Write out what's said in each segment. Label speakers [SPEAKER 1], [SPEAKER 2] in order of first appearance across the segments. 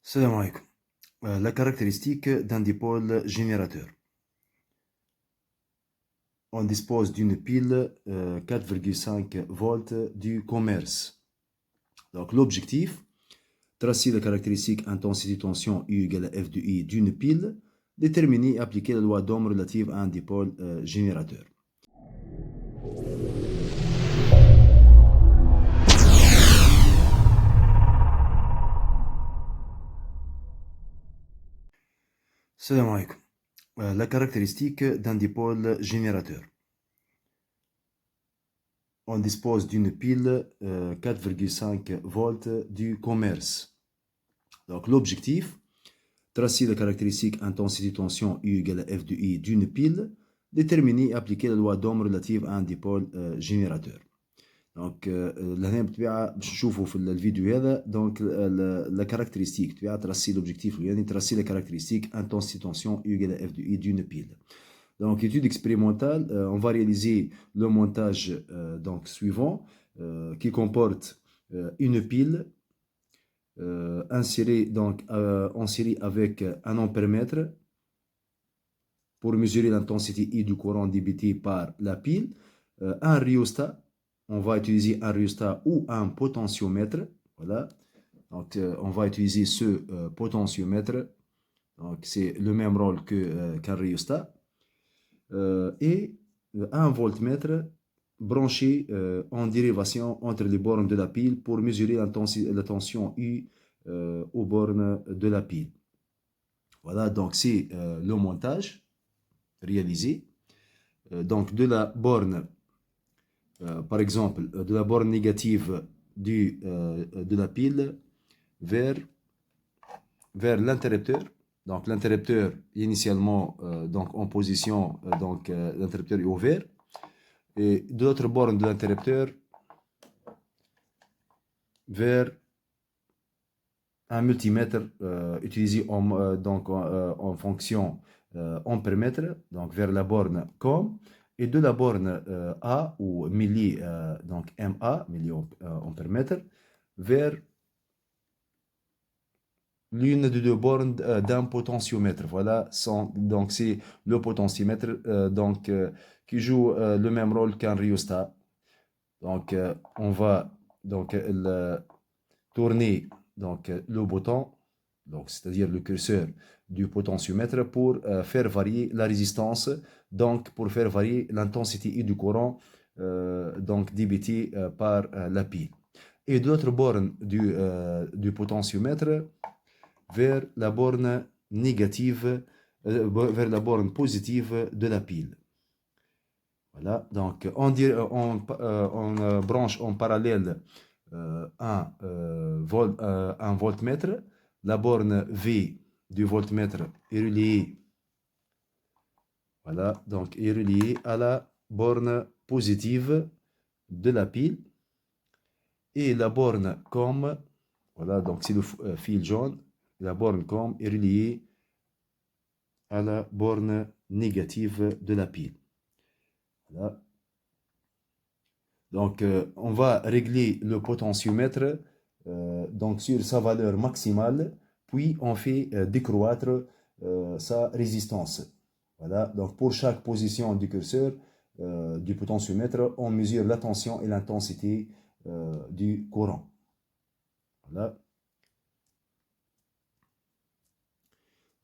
[SPEAKER 1] Salam alaikum. La caractéristique d'un dipôle générateur. On dispose d'une pile 4,5 volts du commerce. Donc l'objectif, tracer la caractéristique intensité tension U égale à F de I d'une pile, déterminer et appliquer la loi d'Ohm relative à un dipôle générateur. Salam alaikum. La caractéristique d'un dipôle générateur. On dispose d'une pile 4,5 volts du commerce. Donc l'objectif, tracer la caractéristique intensité tension U égale à F de I d'une pile, déterminer et appliquer la loi d'Ohm relative à un dipôle générateur. Donc لهنا بالطبيعه باش نشوفوا في الفيديو هذا دونك لا كاركتيرستيك تبع تراسي لوبجيكتيف يعني تراسي لا كاركتيرستيك intensité tension U égale à F de I d'une pile. Donc étude expérimentale, on va réaliser le montage donc suivant qui comporte une pile insérée donc en série avec un ampèremètre pour mesurer l'intensité I du courant débité par la pile, un rhéostat. On va utiliser un rhéostat ou un potentiomètre. Voilà. Donc, on va utiliser ce potentiomètre. Donc, c'est le même rôle qu'un rhéostat. Et un voltmètre branché en dérivation entre les bornes de la pile pour mesurer la tension U aux bornes de la pile. Voilà, donc c'est le montage réalisé. Donc, de la borne par exemple, de la borne négative de la pile vers l'interrupteur. Donc l'interrupteur initialement donc en position, l'interrupteur est ouvert. Et de l'autre borne de l'interrupteur vers un multimètre utilisé en fonction ampèremètre, donc vers la borne COM. Et de la borne A ou donc MA, milliampèremètre, vers l'une des deux bornes d'un potentiomètre. Voilà, donc c'est le potentiomètre qui joue le même rôle qu'un rhéostat. Donc on va tourner le bouton, donc c'est-à-dire le curseur du potentiomètre pour faire varier la résistance, donc pour faire varier l'intensité I du courant débité par la pile. Et de l'autre borne du potentiomètre vers la borne négative, vers la borne positive de la pile. Voilà, donc on branche en parallèle un voltmètre. La borne V du voltmètre est reliée, voilà, donc est reliée à la borne positive de la pile. Et la borne COM, voilà, donc c'est le fil jaune, la borne COM est reliée à la borne négative de la pile. Voilà. Donc, on va régler le potentiomètre donc sur sa valeur maximale, puis on fait décroître sa résistance. Voilà. Donc, pour chaque position du curseur du potentiomètre, on mesure la tension et l'intensité du courant. Voilà.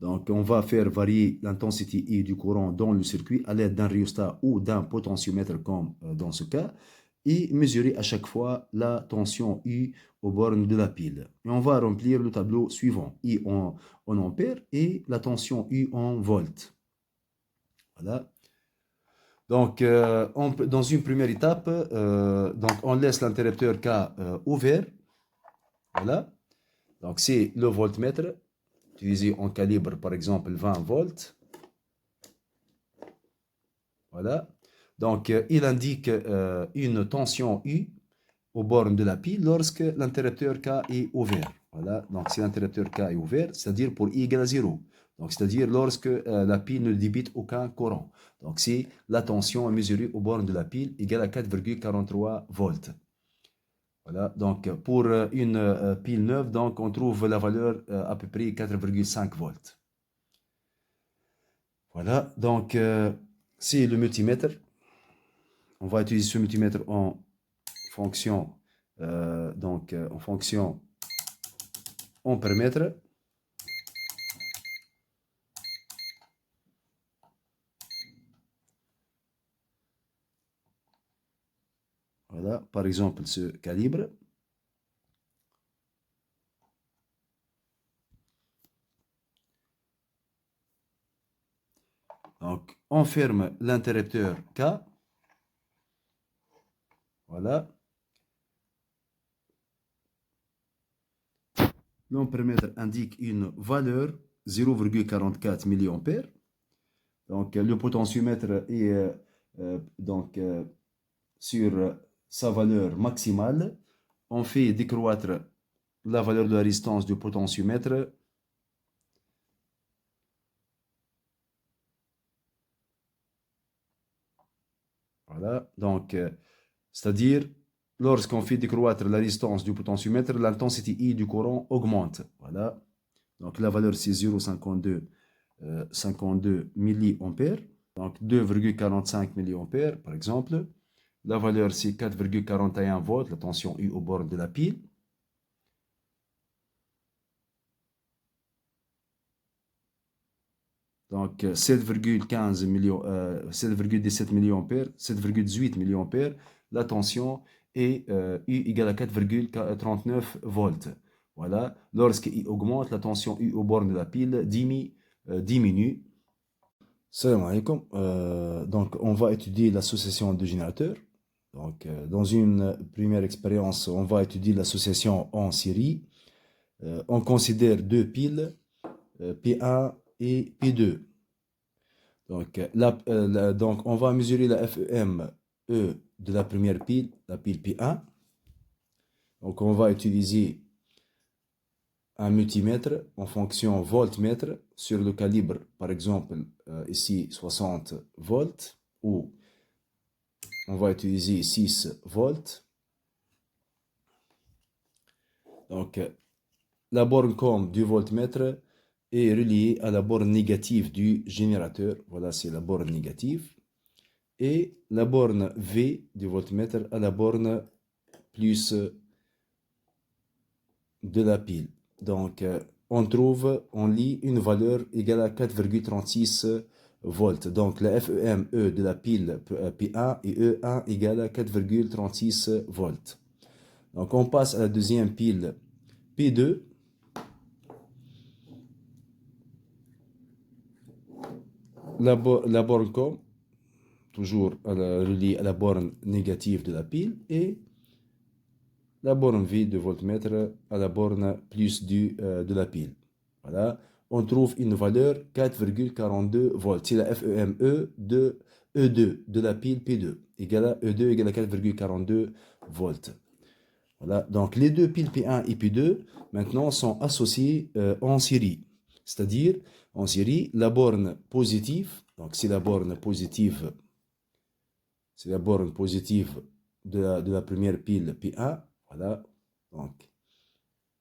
[SPEAKER 1] Donc, on va faire varier l'intensité I du courant dans le circuit à l'aide d'un rhéostat ou d'un potentiomètre comme dans ce cas, et mesurer à chaque fois la tension U aux bornes de la pile. Et on va remplir le tableau suivant, I en ampères et la tension U en volts. Voilà. Donc, dans une première étape, donc on laisse l'interrupteur K ouvert. Voilà. Donc, c'est le voltmètre utilisé en calibre, par exemple, 20 volts. Voilà. Donc, il indique une tension U aux bornes de la pile lorsque l'interrupteur K est ouvert. Voilà. Donc, si l'interrupteur K est ouvert, c'est-à-dire pour I égale à 0. Donc, c'est-à-dire lorsque la pile ne débite aucun courant. Donc, c'est la tension mesurée aux bornes de la pile égale à 4,43 volts. Voilà, donc pour une pile neuve, donc on trouve la valeur à peu près 4,5 volts. Voilà, donc c'est le multimètre. On va utiliser ce multimètre en fonction, en fonction ampère-mètre. Voilà, par exemple ce calibre. Donc, on ferme l'interrupteur K. Voilà. L'ampèremètre indique une valeur 0,44 mA. Donc, le potentiomètre est sur sa valeur maximale. On fait décroître la valeur de la résistance du potentiomètre. Voilà, donc, c'est-à-dire, lorsqu'on fait décroître la résistance du potentiomètre, l'intensité I du courant augmente. Voilà, donc la valeur c'est 0,52 milliampères, donc 2,45 milliampères par exemple. La valeur c'est 4,41 volts, la tension U au bord de la pile. Donc 7,17 milliampères, 7,18 milliampères, la tension est U égale à 4,39 volts. Voilà, lorsque I augmente, la tension U au bord de la pile diminue. Salam alaikum. Donc on va étudier l'association de générateurs. Donc dans une première expérience, on va étudier l'association en série. On considère deux piles, P1 et P2. Donc, donc, on va mesurer la FEME de la première pile, la pile P1. Donc, on va utiliser un multimètre en fonction voltmètre sur le calibre, par exemple, ici 60 volts, ou on va utiliser 6 volts. Donc, la borne com du voltmètre est reliée à la borne négative du générateur. Voilà, c'est la borne négative. Et la borne V du voltmètre à la borne plus de la pile. Donc, on lit une valeur égale à 4,36 volts. Donc, la FEME de la pile P1 et E1 égale à 4,36 volts. Donc, on passe à la deuxième pile P2. La borne com, toujours reliée à la borne négative de la pile, et la borne V de voltmètre à la borne plus de la pile. Voilà, on trouve une valeur 4,42 volts. C'est la FEME de E2 de la pile P2 égale à E2 égale à 4,42 volts. Voilà, donc les deux piles P1 et P2 maintenant sont associées en série. C'est-à-dire, en série, la borne positive, donc c'est la borne positive, de la première pile P1. Voilà, donc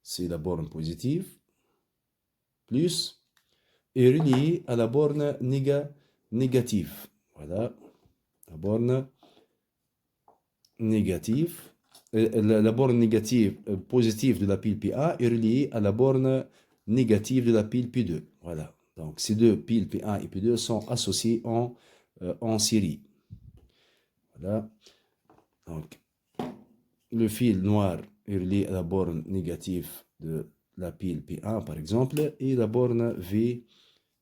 [SPEAKER 1] c'est la borne positive, plus, est reliée à la borne négative. Voilà, la borne négative. La borne négative positive de la pile P1 est reliée à la borne négative de la pile P2. Voilà, donc ces deux piles P1 et P2 sont associées en série. Voilà, donc le fil noir est relié à la borne négative de la pile P1 par exemple, et la borne V,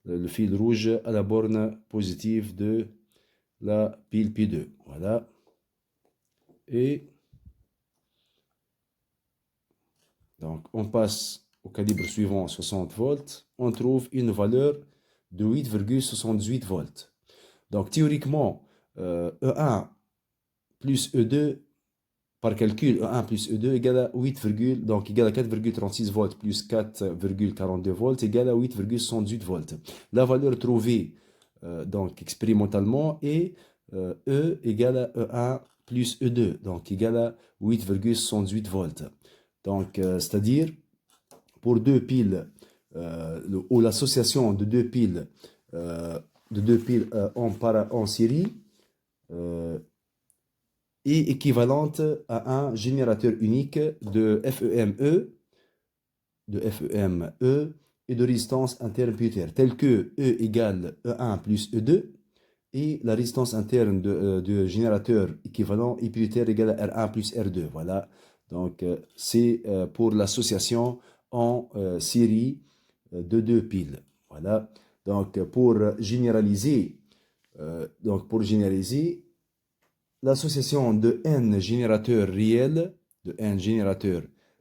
[SPEAKER 1] le fil rouge, à la borne positive de la pile P2. Voilà. Et donc on passe au calibre suivant, 60 volts. On trouve une valeur de 8,78 volts. Donc théoriquement, E1 plus E2 par calcul, E1 plus E2 égale à 8, donc égale à 4,36 volts plus 4,42 volts égale à 8,78 volts. La valeur trouvée donc expérimentalement est E égale à E1 plus E2, donc égal à 8,78 volts. Donc, c'est-à-dire, pour deux piles, ou l'association de deux piles, en série, est équivalente à un générateur unique de FEME, et de résistance interne putaire, tel que E égale E1 plus E2, et la résistance interne de générateur équivalent et putaire égale à R1 plus R2. Voilà, donc c'est pour l'association en série de deux piles. Voilà, donc pour généraliser, l'association de n générateurs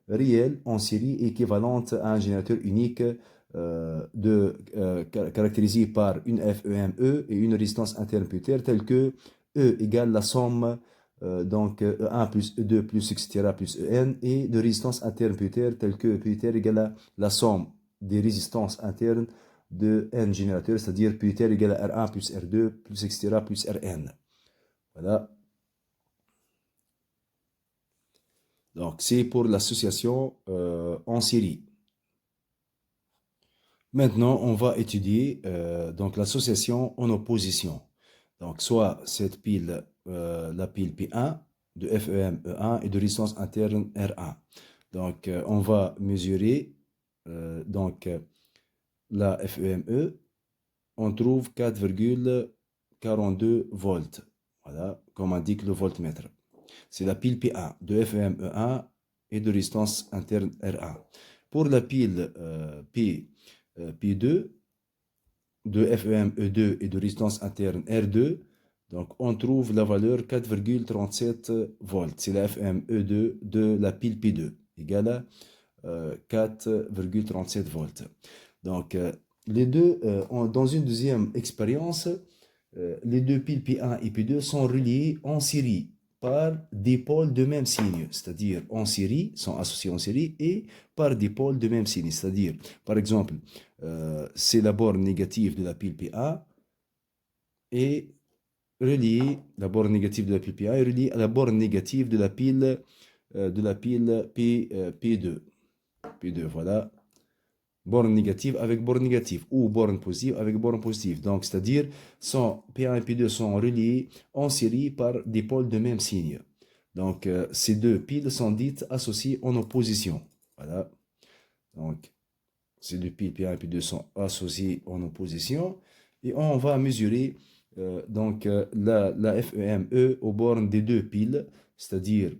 [SPEAKER 1] réels, en série équivalente à un générateur unique caractérisé par une FEME et une résistance interne putaire telle que E égale la somme donc E1 plus E2 plus etc. plus En et de résistance interne putaire telle que putaire égale à la somme des résistances internes de n générateurs, c'est-à-dire putaire égale à R1 plus R2 plus etc. plus Rn. Voilà. Donc, c'est pour l'association en série. Maintenant, on va étudier donc l'association en opposition. Donc, soit cette pile, la pile P1 de FEM E1 et de résistance interne R1. Donc, on va mesurer donc la FEME. On trouve 4,42 volts. Voilà, comme indique le voltmètre. C'est la pile P1 de FEME1 et de résistance interne R1. Pour la pile P2 de FEME2 et de résistance interne R2, donc on trouve la valeur 4,37 volts. C'est la FEME2 de la pile P2, égale à 4,37 volts. Donc, les deux, dans une deuxième expérience, les deux piles P1 et P2 sont reliées en série par des pôles de même signe, c'est-à-dire en série, sont associés en série, et par des pôles de même signe, c'est-à-dire, par exemple, c'est la borne négative de la pile P1 et reliée, la borne négative de la pile P1 est reliée à la borne négative de la pile P2. P2, voilà. Borne négative avec borne négative ou borne positive avec borne positive. Donc, c'est-à-dire, P1 et P2 sont reliés en série par des pôles de même signe. Donc, ces deux piles sont dites associées en opposition. Voilà. Donc, ces deux piles P1 et P2 sont associées en opposition. Et on va mesurer la FEME aux bornes des deux piles, c'est-à-dire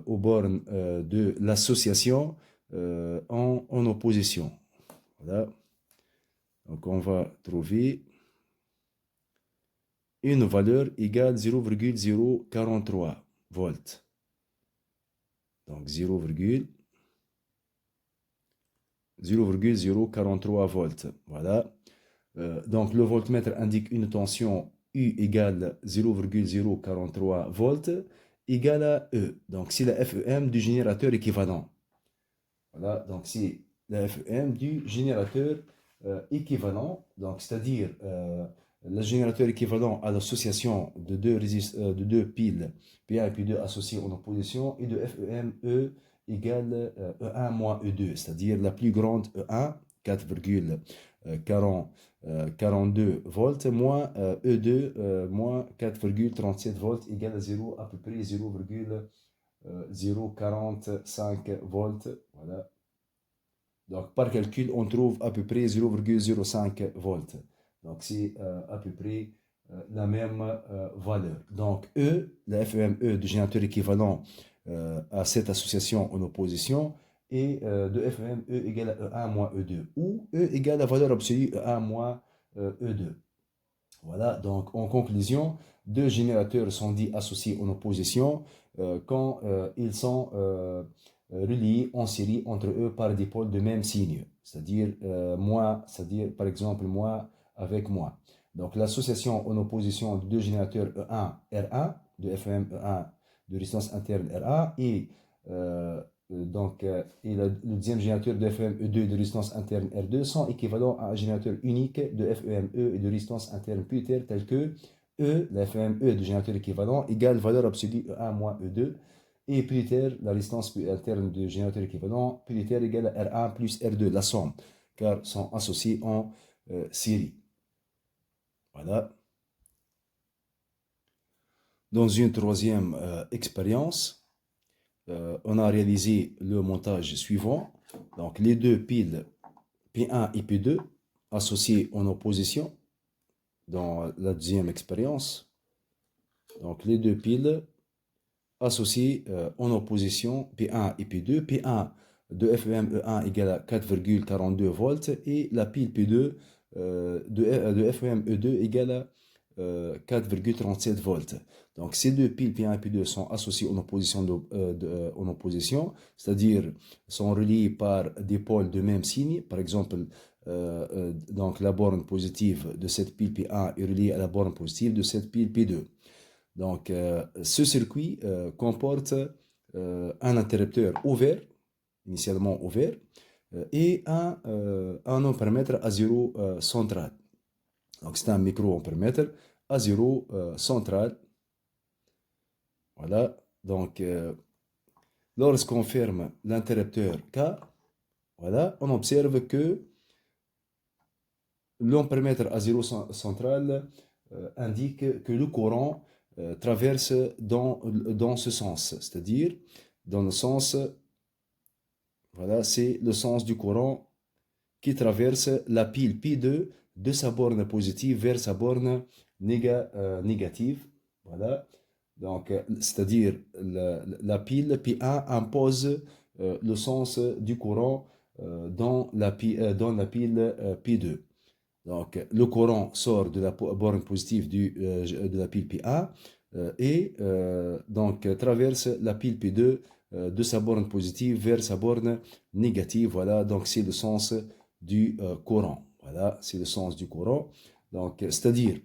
[SPEAKER 1] aux bornes de l'association en opposition. Voilà. Donc, on va trouver une valeur égale 0,043 volts. Donc, 0,043 volts. Voilà. Donc, le voltmètre indique une tension U égale 0,043 volts égale à E. Donc, c'est la FEM du générateur équivalent. Voilà. Donc, c'est la FEM du générateur équivalent, donc c'est-à-dire le générateur équivalent à l'association de deux piles P1 et P2 associées en opposition et de FEME égale E1 moins E2, c'est-à-dire la plus grande E1, 4,42 volts, moins E2 moins 4,37 volts égale à 0, à peu près 0,045 volts. Voilà. Donc, par calcul, on trouve à peu près 0,05 volts. Donc, c'est à peu près la même valeur. Donc, E, la FEME du générateur équivalent à cette association en opposition, et de FEME égale à E1 moins E2, ou E égale à la valeur absolue E1 moins E2. Voilà, donc en conclusion, deux générateurs sont dits associés en opposition quand ils sont reliés en série entre eux par des pôles de même signe, c'est-à-dire c'est-à-dire par exemple moi avec moi. Donc l'association en opposition de deux générateurs E1, R1, de FEM E1 de résistance interne R1 et le deuxième générateur de FEME2 de résistance interne R2 sont équivalents à un générateur unique de FEME et de résistance interne putaire tel que E, la FME du générateur équivalent, égale valeur absolue E1 moins E2. Et P-terre, la résistance interne du générateur équivalent, P-terre égale à R1 plus R2, la somme, car sont associés en série. Voilà. Dans une troisième expérience, on a réalisé le montage suivant. Donc, les deux piles P1 et P2 associées en opposition dans la deuxième expérience. Donc, les deux piles associées en opposition P1 et P2. P1 de FEM-E1 égale à 4,42 volts et la pile P2 de FEM-E2 égale à 4,37 volts. Donc ces deux piles P1 et P2 sont associées en opposition, c'est-à-dire sont reliées par des pôles de même signe. Par exemple, donc la borne positive de cette pile P1 est reliée à la borne positive de cette pile P2. Donc ce circuit comporte un interrupteur ouvert, initialement ouvert, et un ampèremètre à zéro central. Donc c'est un micro-ampèremètre à zéro central. Voilà. Donc lorsqu'on ferme l'interrupteur K, voilà, on observe que l'ampèremètre à zéro central indique que le courant traverse dans ce sens, c'est-à-dire dans le sens, voilà, c'est le sens du courant qui traverse la pile P2 de sa borne positive vers sa borne négative. Voilà. Donc, c'est-à-dire la pile P1 impose le sens du courant dans la pile P2. Donc, le courant sort de la borne positive de la pile P1 et donc traverse la pile P2 de sa borne positive vers sa borne négative. Voilà, donc c'est le sens du courant. Voilà, c'est le sens du courant. Donc, c'est-à-dire,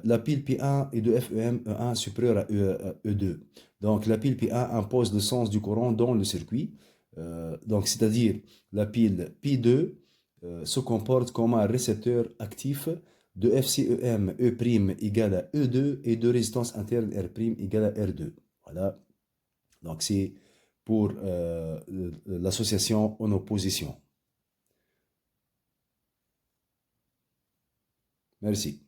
[SPEAKER 1] la pile P1 est de FEM E1 supérieur à E2. Donc, la pile P1 impose le sens du courant dans le circuit. Donc, c'est-à-dire, la pile P2 se comporte comme un récepteur actif de FCEM E' égale à E2 et de résistance interne R' égale à R2. Voilà. Donc, c'est pour l'association en opposition. Merci.